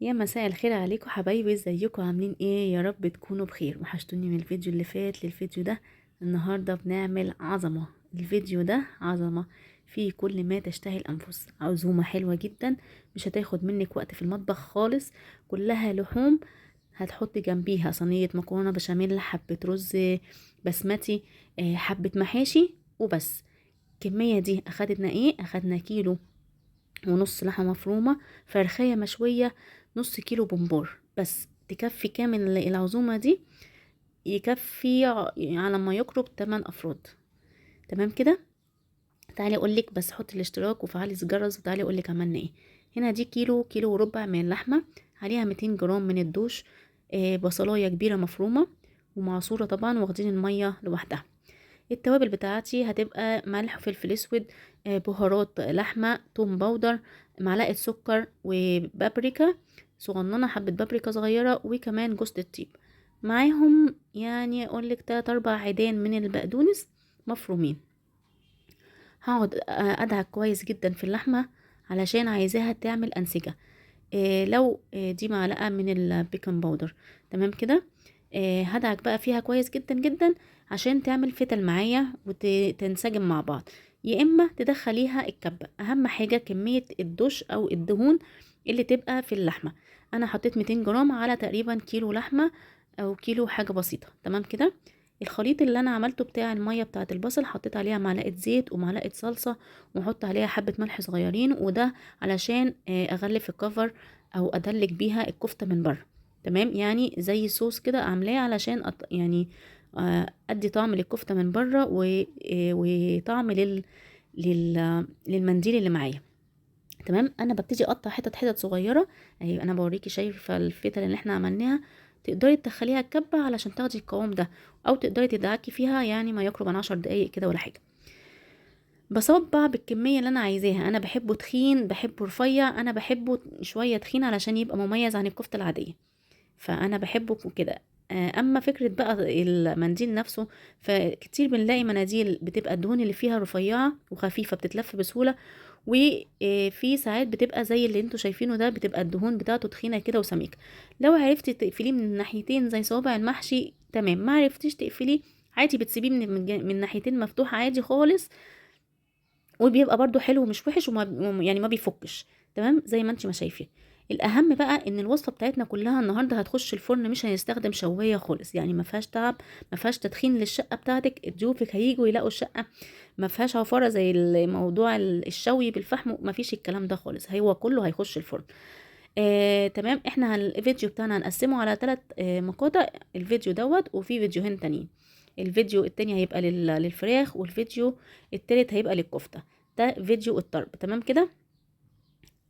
يا مساء الخير عليكم حبايبي، ازيكم عاملين ايه؟ يا رب تكونوا بخير. وحشتوني من الفيديو اللي فات للفيديو ده. النهارده بنعمل عظمه. الفيديو ده عظمه فيه كل ما تشتهي الانفس. عزومه حلوه جدا، مش هتاخد منك وقت في المطبخ خالص. كلها لحوم. هتحطي جنبيها صينيه مكرونه بشاميل، حبه رز بسمتي، حبه محاشي وبس. الكميه دي اخدنا كيلو ونص لحمة مفرومة، فرخية مشوية، نص كيلو بومبار. بس تكفي كامل العزومة دي، يكفي على ما يقرب 8 أفراد. تمام كده. تعالي أقولك، بس حطي الاشتراك وفعلي الجرس وتعالي أقولك عملنا ايه. هنا دي كيلو وربع من اللحمة، عليها 200 جرام من الدوش، بصلاية كبيرة مفرومة ومعصورة طبعا، واخدين المية لوحدها. التوابل بتاعتي هتبقى ملح وفلفل اسود، بهارات لحمه، توم باودر، معلقه سكر وبابريكا صغننه، حبه بابريكا صغيره، وكمان جوز الطيب معاهم. يعني اقولك 3 4 عيدان من البقدونس مفرومين. هقعد ادعك كويس جدا في اللحمه علشان عايزاها تعمل انسجه. لو دي معلقه من البيكنج باودر. تمام كده. هدعك بقى فيها كويس جدا جدا عشان تعمل فتل معايا وتنسجم مع بعض. يا اما تدخليها الكبه. اهم حاجه كميه الدش او الدهون اللي تبقى في اللحمه. انا حطيت 200 جرام على تقريبا كيلو لحمه او كيلو حاجه بسيطه. تمام كده. الخليط اللي انا عملته بتاع الميه بتاعه البصل، حطيت عليها معلقه زيت ومعلقه صلصه، واحط عليها حبه ملح صغيرين، وده علشان اغلف الكفر او ادلك بيها الكفته من بره. تمام، يعني زي صوص كده عاملاه علشان يعني ادي طعم للكفته من بره وطعم للمنديل اللي معايا. تمام. انا ببتدي اقطع حتت صغيره اهي. انا بوريكي، شايفه الفتل اللي احنا عملناها؟ تقدري تدخليها الكبه علشان تاخدي القوام ده، او تقدري تدعكي فيها يعني ما يقرب عن 10 دقايق كده ولا حاجه. بصبع بالكمية اللي انا عايزاها. انا بحبه تخين، بحبه رفيع، انا بحبه شوية تخين علشان يبقى مميز عن الكفتة العادية، فانا بحبه كده. اما فكرة بقى المنديل نفسه، فكتير بنلاقي مناديل بتبقى الدهون اللي فيها رفيعة وخفيفة بتتلف بسهولة، وفي ساعات بتبقى زي اللي انتوا شايفينه ده، بتبقى الدهون بتاعته تخينة كده وسميكة. لو عرفتي تقفليه من الناحيتين زي صوابع المحشي تمام، ما عرفتيش تقفليه عادي بتسيبيه من الناحيتين مفتوح عادي خالص، وبيبقى برضو حلو ومش وحش يعني ما بيفكش. تمام زي ما انت ما شايفين. الاهم بقى ان الوصفه بتاعتنا كلها النهارده هتخش الفرن، مش هنستخدم شوايه خالص، يعني ما فيهاش تعب، ما فيهاش تدخين للشقه بتاعتك. ضيوفك هيجوا يلاقوا الشقه ما فيهاش عفاره زي الموضوع الشوي بالفحم، ما فيش الكلام ده خالص، هو كله هيخش الفرن. تمام. احنا الفيديو بتاعنا هنقسمه على 3 مقاطع، الفيديو دوت وفي فيديوهين تانيين. الفيديو التاني هيبقى للفراخ، والفيديو التالت هيبقى للكفتة. ده فيديو الطرب. تمام كده.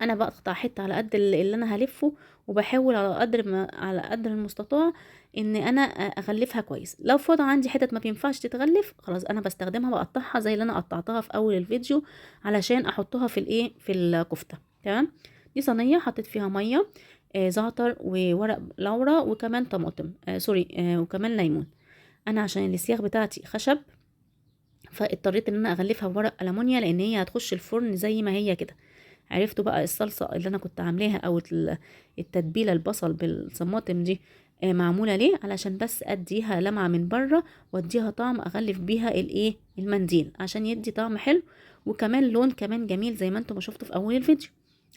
انا بقطع حته على قد اللي انا هلفه، وبحاول على قدر المستطاع ان انا اغلفها كويس. لو فاضل عندي حتت ما بينفعش تتغلف، خلاص انا بستخدمها، بقطعها زي اللي انا قطعتها في اول الفيديو علشان احطها في الكفته. تمام. دي صينيه حطيت فيها ميه، زعتر وورق لورا وكمان طماطم، سوري، وكمان ليمون. انا عشان السياخ بتاعتي خشب، فاضطريت ان انا اغلفها بورق ألمونيا لان هي هتخش الفرن زي ما هي كده. عرفتوا بقى الصلصة اللي انا كنت عاملاها او التتبيلة البصل بالطماطم دي معمولة ليه؟ علشان بس اديها لمعة من بره واديها طعم، اغلف بيها المنديل عشان يدي طعم حلو، وكمان لون كمان جميل زي ما انتم ما شفتوا في اول الفيديو.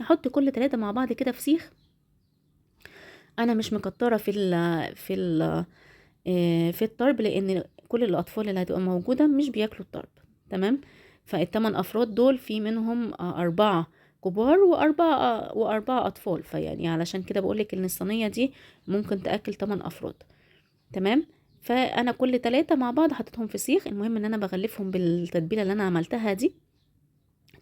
احط كل 3 مع بعض كده في سيخ. انا مش مكترة في الطرب، لان كل الاطفال اللي هتبقى موجوده مش بياكلوا الطرب. تمام. فالثمان افراد دول في منهم 4 كبار واربعه اطفال، فيعني علشان كده بقولك ان الصينيه دي ممكن تاكل 8 افراد. تمام. فانا كل 3 مع بعض حطيتهم في سيخ. المهم ان انا بغلفهم بالتتبيله اللي انا عملتها دي.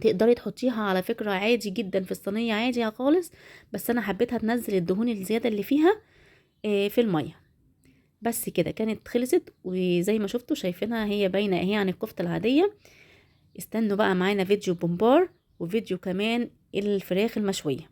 تقدري تحطيها على فكره عادي جدا في الصينيه عادي خالص، بس انا حبيتها تنزل الدهون الزياده اللي فيها في الميه. بس كده كانت خلصت، وزي ما شفتوا شايفينها هي باينه اهي عن الكفته العاديه. استنوا بقى معانا فيديو بومبار وفيديو كمان الفراخ المشويه.